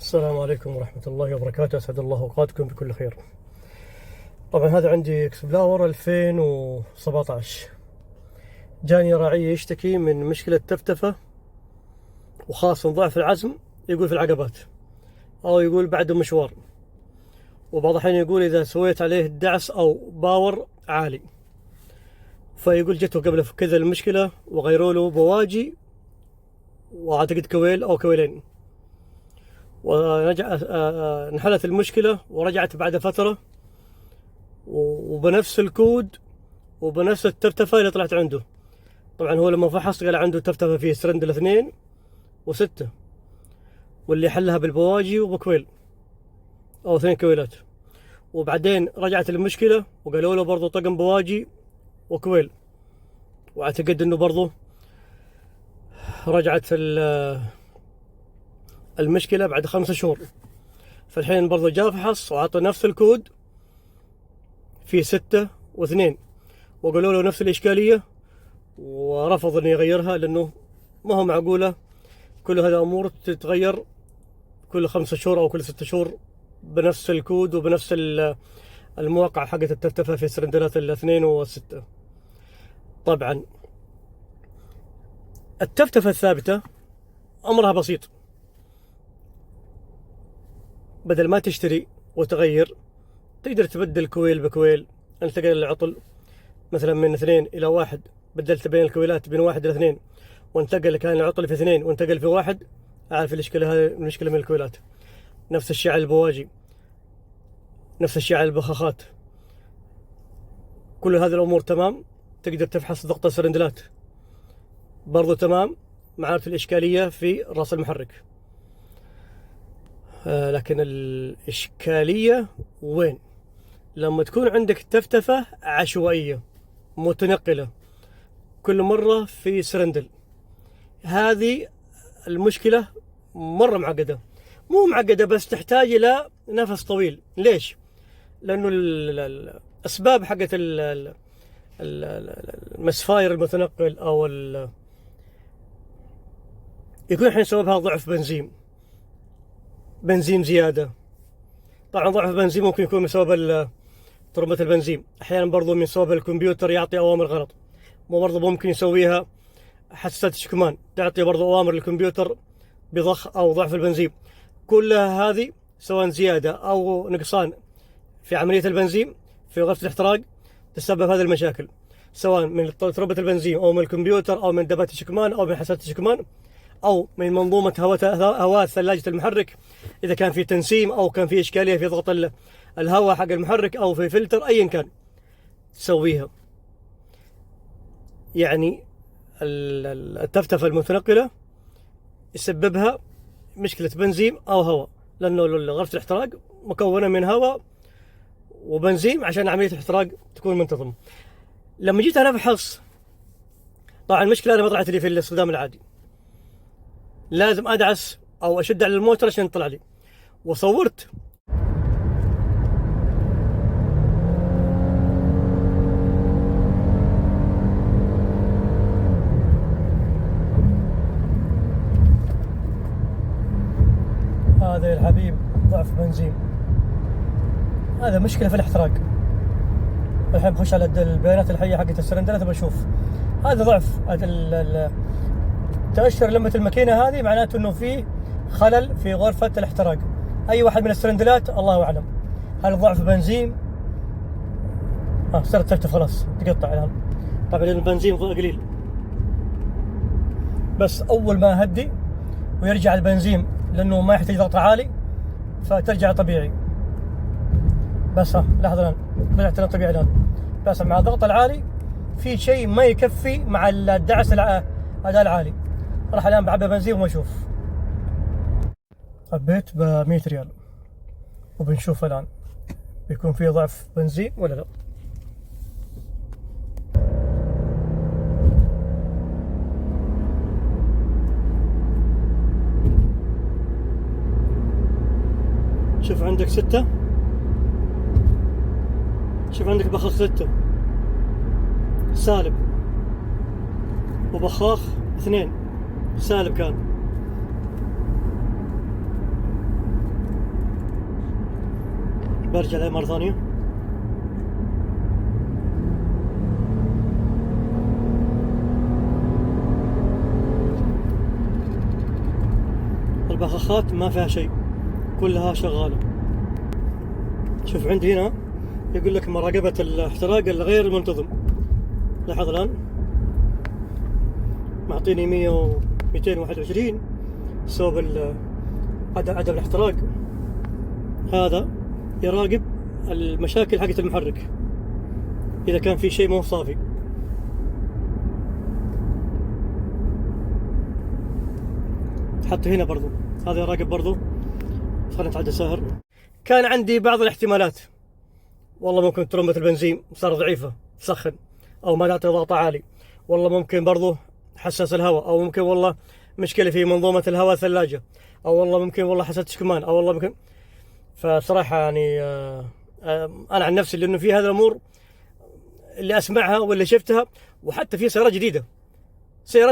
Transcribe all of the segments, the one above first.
السلام عليكم ورحمة الله وبركاته، أسعد الله أوقاتكم بكل خير. طبعا هذا عندي اكسبلور 2017. جاني راعي يشتكي من مشكلة تفتفة وخاصة ضعف العزم، يقول في العقبات أو يقول بعد مشوار، وبعض الأحيان يقول إذا سويت عليه الدعس أو باور عالي. فيقول جته قبل كذا المشكلة وغيروا له بواجي وأعتقد كويل أو كويلين، ورجع انحلت المشكلة ورجعت بعد فترة وبنفس الكود وبنفس التفتفة اللي طلعت عنده. طبعا هو لما فحص قال عنده تفتفة فيه سرندل 2 و6، واللي حلها بالبواجي وبكويل أو 2 كويلات. وبعدين رجعت المشكلة وقالوا له برضو طقم بواجي وكويل، واعتقد انه برضو رجعت المشكلة بعد 5 شهور. فالحين برضو جاء فحص وعطى نفس الكود في 6 و2، وقالوا له نفس الإشكالية، ورفض انه يغيرها لأنه ما هو معقولة كل هذا أمور تتغير كل 5 شهور أو كل 6 شهور بنفس الكود وبنفس المواقع حقت التفتفة في سرندلات 2 و6. طبعا التفتفة الثابتة أمرها بسيط، بدل ما تشتري وتغير تقدر تبدل كويل بكويل. انتقل العطل مثلا من 2 إلى 1، بدلت بين الكويلات بين 1 إلى 2، وانتقل كان العطل في 2 وانتقل في 1، أعرف الإشكالية هذه المشكلة من الكويلات. نفس الشيء على البواجي، نفس الشيء على البخاخات، كل هذه الأمور تمام. تقدر تفحص ضغط السرندلات برضو تمام، معناته الإشكالية في رأس المحرك. لكن الإشكالية وين؟ لما تكون عندك تفتفة عشوائية متنقلة كل مرة في سرندل، هذه المشكلة مرة معقدة. مو معقدة بس تحتاج إلى نفس طويل. ليش؟ لأنه الأسباب حقت المسفاير المتنقل أو يكون الحين سببها ضعف بنزين زيادة. طبعا ضعف البنزين ممكن يكون من سبب ترمبة البنزين، أحيانا برضو من سبب الكمبيوتر يعطي أوامر غلط، وبرضو ممكن يسويها حساسات الشكمان تعطي برضو أوامر للكمبيوتر بضخ أو ضعف البنزين. كلها هذه سواء زيادة أو نقصان في عملية البنزين في غرفة الاحتراق تسبب هذه المشاكل، سواء من ترمبة البنزين أو من الكمبيوتر أو من دبات الشكمان أو من حساسات الشكمان أو من منظومة هواء ثلاجة المحرك، إذا كان في تنسيم أو كان في إشكالية في ضغط الهواء حق المحرك أو في فلتر أيا كان تسويها. يعني التفتفة المتنقلة يسببها مشكلة بنزين أو هواء، لأنه غرفة الاحتراق مكونة من هواء وبنزين عشان عملية الاحتراق تكون منتظمة. لما جيت أنا أفحص، طبعا المشكلة أنا ما طلعت لي في الاستخدام العادي، لازم أدعس أو أشد على الموتر عشان يطلع لي. وصورت هذا يا الحبيب ضعف بنزين، هذا مشكلة في الاحتراق. الحين بخش على البيانات الحية حقت السرندلات بشوف هذا ضعف. تأشر لمبة الماكينة هذه معناته انه في خلل في غرفة الاحتراق. اي واحد من السرندلات الله اعلم، هل ضعف بنزين؟ صارت تفتح خلاص تقطع الان. طبعا البنزين قليل، بس اول ما هدي ويرجع البنزين لانه ما يحتاج ضغط عالي فترجع طبيعي. بس لحظة الان رجعت طبيعي الان، بس مع الضغط العالي في شيء ما يكفي مع الدعس الاداء العالي. راح الان بعبي بنزين وما اشوف. حبيت ب 100 ريال وبنشوف الان بيكون في ضعف بنزين ولا لا. شوف عندك 6، شوف عندك بخاخ 6 سالب، وبخاخ 2 سالب كان. برجع عليه مرة ثانية. البخاخات ما فيها شيء، كلها شغالة. شوف عندي هنا يقول لك مراقبة الاحتراق الغير المنتظم. لاحظ الآن معطيني 100 و 221 بسبب عدم الاحتراق. هذا يراقب المشاكل حقت المحرك إذا كان في شيء مو صافي. حتى هنا برضو هذا يراقب برضو. خلينا نتعدى ساهر. كان عندي بعض الاحتمالات، والله ممكن ترمبة البنزين صار ضعيفة تسخن، أو ما تعطي ضغط عالي، والله ممكن برضو حساس الهواء، أو ممكن والله مشكلة في منظومة الهواء الثلاجة، أو والله ممكن والله حساسة شكمان، أو والله ممكن. فصراحة يعني أنا عن نفسي لأنه في هذه الأمور اللي أسمعها واللي شفتها، وحتى في سيارات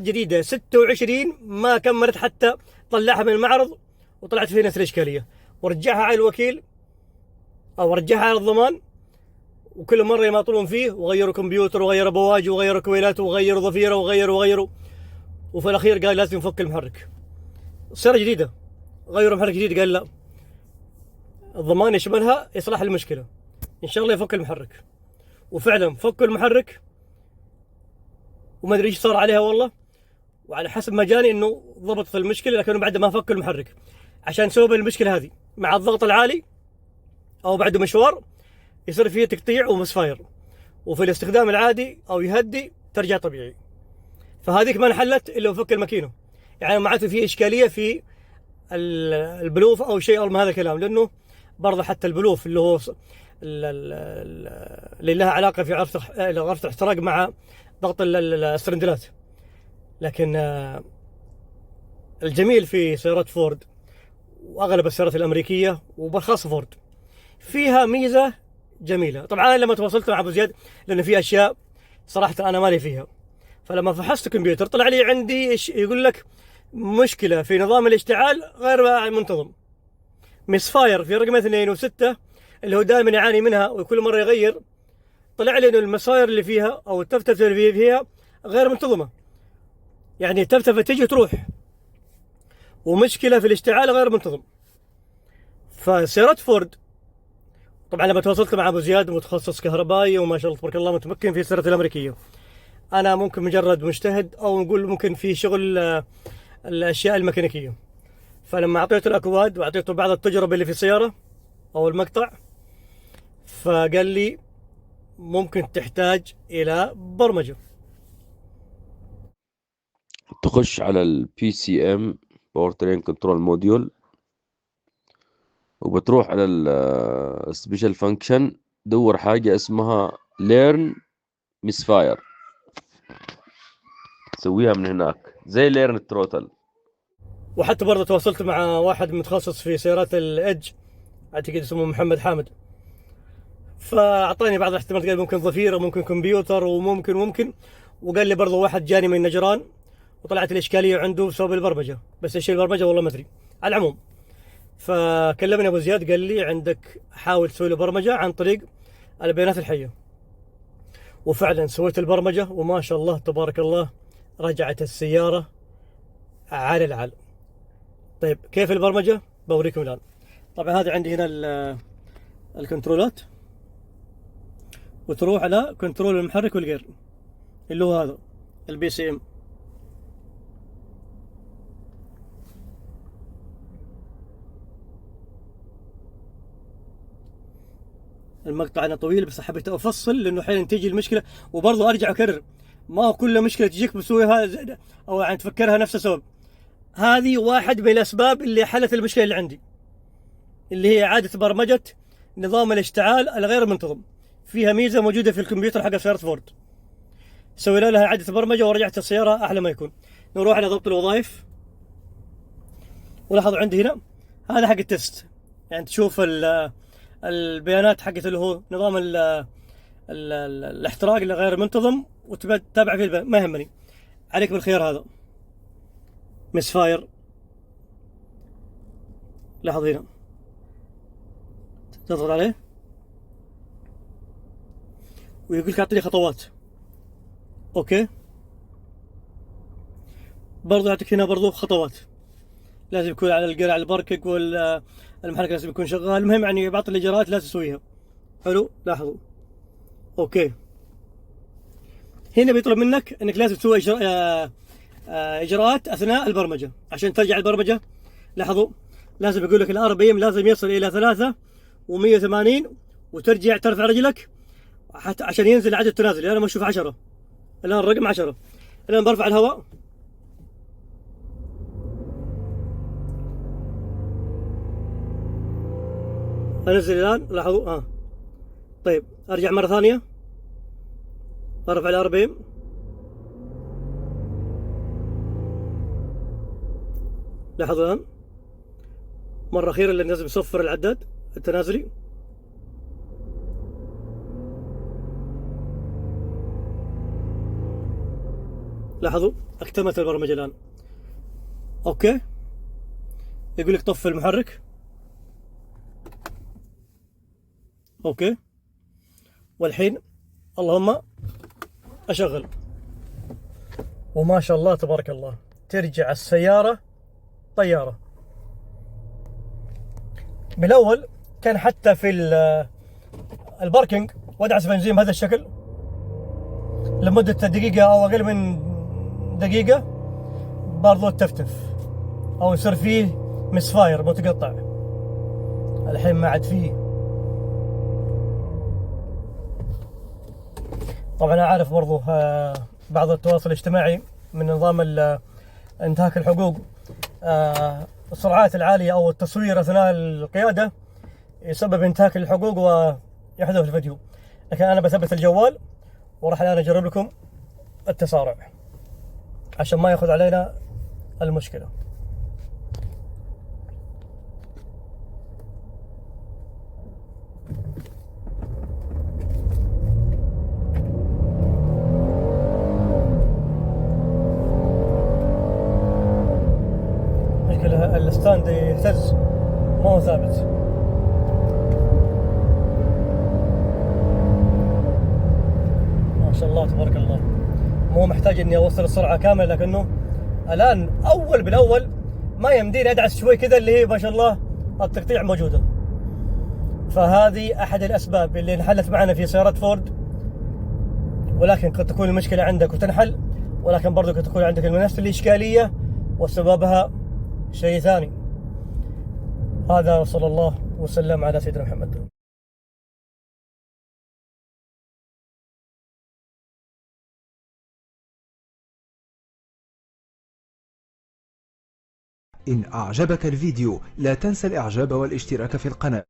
جديدة 26 ما كملت حتى طلعها من المعرض وطلعت فيه نفس الإشكالية، ورجعها على الوكيل أو رجعها على الضمان، وكل مرة يماطلون فيه وغيروا كمبيوتر وغيروا بواجي وغيروا كويلات وغيروا ضفيرة وغيروا، وفي الأخير قال لازم نفك المحرك. سيارة جديدة غيروا محرك جديد، قال لا، الضمان يشملها إصلاح المشكلة، إن شاء الله يفك المحرك. وفعلا فكوا المحرك، وما أدري إيش صار عليها والله، وعلى حسب ما جاني إنه ضبطت المشكلة، لكن بعد ما فكوا المحرك عشان سبب المشكلة هذه مع الضغط العالي أو بعد مشوار يصير فيه تقطيع ومسفاير، وفي الاستخدام العادي أو يهدي ترجع طبيعي. فهذيك ما انحلت إلا وفك الماكينة. يعني معناته في إشكالية في البلوف أو شيء أو من هذا الكلام، لأنه برضه حتى البلوف اللي هو اللي لها علاقة في غرفة الاحتراق مع ضغط السرندلات. لكن الجميل في سيارات فورد وأغلب السيارات الأمريكية وبالخاص فورد فيها ميزة جميلة. طبعا أنا لما تواصلت مع أبو زياد لأن في أشياء صراحة أنا مالي فيها، فلما فحصت الكمبيوتر طلع لي عندي يقول لك مشكلة في نظام الاشتعال غير منتظم، مسفاير في رقم 2 و6 اللي هو دائما يعاني منها وكل مرة يغير. طلع لي إنه المساير اللي فيها أو التفتفة اللي فيها غير منتظمة، يعني التفتفة تجي تروح، ومشكلة في الاشتعال غير منتظم. فسيارات فورد طبعا لما تواصلت مع ابو زياد متخصص كهربائي وما شاء الله تبارك الله متمكن في السيارات الامريكيه، انا ممكن مجرد مجتهد او نقول ممكن في شغل الاشياء الميكانيكيه. فلما اعطيته الاكواد واعطيته بعض التجربه اللي في السياره او المقطع، فقال لي ممكن تحتاج الى برمجه. تخش على البي سي ام باور ترين كنترول موديول، وبتروح على السبيشال فانكشن، دور حاجة اسمها ليرن مسفاير، تسويها من هناك زي ليرن التروتل. وحتى برضه تواصلت مع واحد متخصص في سيارات الإدج، اعتقد اسمه محمد حامد، فاعطاني بعض الاحتمالات، قال ممكن ضفيره ممكن كمبيوتر وممكن وقال لي برضه واحد جاني من نجران وطلعت الاشكاليه عنده بسبب البرمجه، بس ايش البرمجه والله ما ادري. على العموم فكلمني ابو زياد قال لي عندك حاول تسوي له برمجه عن طريق البيانات الحيه، وفعلا سويت البرمجه وما شاء الله تبارك الله رجعت السياره على العال. طيب كيف البرمجه؟ بوريكم الان. طبعا هذا عندي هنا الكنترولات، وتروح على كنترول المحرك والجير اللي هو هذا البي سي ام. المقطع أنا طويل بس حبيت افصل لانه احيانا تيجي المشكله، وبرضه ارجع اكرر، ما هو كل مشكله تجيك بسويها او يعني تفكرها نفس السبب. هذه واحد من الاسباب اللي حلت المشكله اللي عندي، اللي هي اعاده برمجه نظام الاشتعال الغير منتظم. فيها ميزه موجوده في الكمبيوتر حق سياره فورد، سوينا لها اعاده برمجه ورجعت السياره احلى ما يكون. نروح على ضبط الوظائف، ولاحظوا عندي هنا هذا حق التست، يعني تشوف البيانات حقت اللي هو نظام الاحتراق اللي غير منتظم وتتابع فيه ما يهمني. عليك بالخيار هذا مسفاير، لاحظ هنا تضغط عليه ويقول لك اعطيني خطوات. اوكي، برضو يعطيك هنا برضو خطوات، لازم يكون على القرع البركك والمحرك لازم يكون شغال. المهم يعني بعض الاجراءات لازم تسويها. حلو، لاحظوا. اوكي، هنا بيطلب منك انك لازم تسوي اجراءات اثناء البرمجه عشان ترجع البرمجه. لاحظوا، لازم يقول لك الار بي ام لازم يصل الى 3 و180 وترجع ترفع رجلك حتى عشان ينزل عدد التنازل. انا ما اشوف 10 الان، الرقم 10. الان برفع الهواء، انزل الان. لاحظوا طيب ارجع مره ثانيه، ارفع الار بي ام. لاحظوا الان مره اخيره اللي لازم يصفر العداد التنازلي. لاحظوا اكتملت البرمجه الان. اوكي، يقول لك طفي المحرك. اوكي، والحين اللهم اشغل، وما شاء الله تبارك الله ترجع السياره طياره. بالاول كان حتى في الباركينج ودعس بنزين بهذا الشكل لمده دقيقه او اقل من دقيقه، برضو تفتف او يصير فيه مسفاير متقطع. الحين ما عاد فيه. طبعا انا عارف برضو بعض التواصل الاجتماعي من نظام انتهاك الحقوق، السرعات العاليه او التصوير اثناء القياده يسبب انتهاك الحقوق ويحذف الفيديو. لكن انا بثبت الجوال وراح الان اجرب لكم التسارع عشان ما ياخذ علينا المشكله. الستاند يهتز، ما هو ثابت. ما شاء الله تبارك الله، مو محتاج اني اوصل السرعه كامله، لكنه الان اول بالاول ما يمديني ادعس شوي كذا اللي هي ما شاء الله التقطيع موجوده. فهذه احد الاسباب اللي انحلت معنا في سيارات فورد، ولكن قد تكون المشكله عندك وتنحل، ولكن برضو قد تكون عندك نفس الاشكاليه وسببها شيء ثاني. هذا وصلى الله وسلم على سيدنا محمد. إن أعجبك الفيديو لا تنسى الإعجاب والاشتراك في القناة.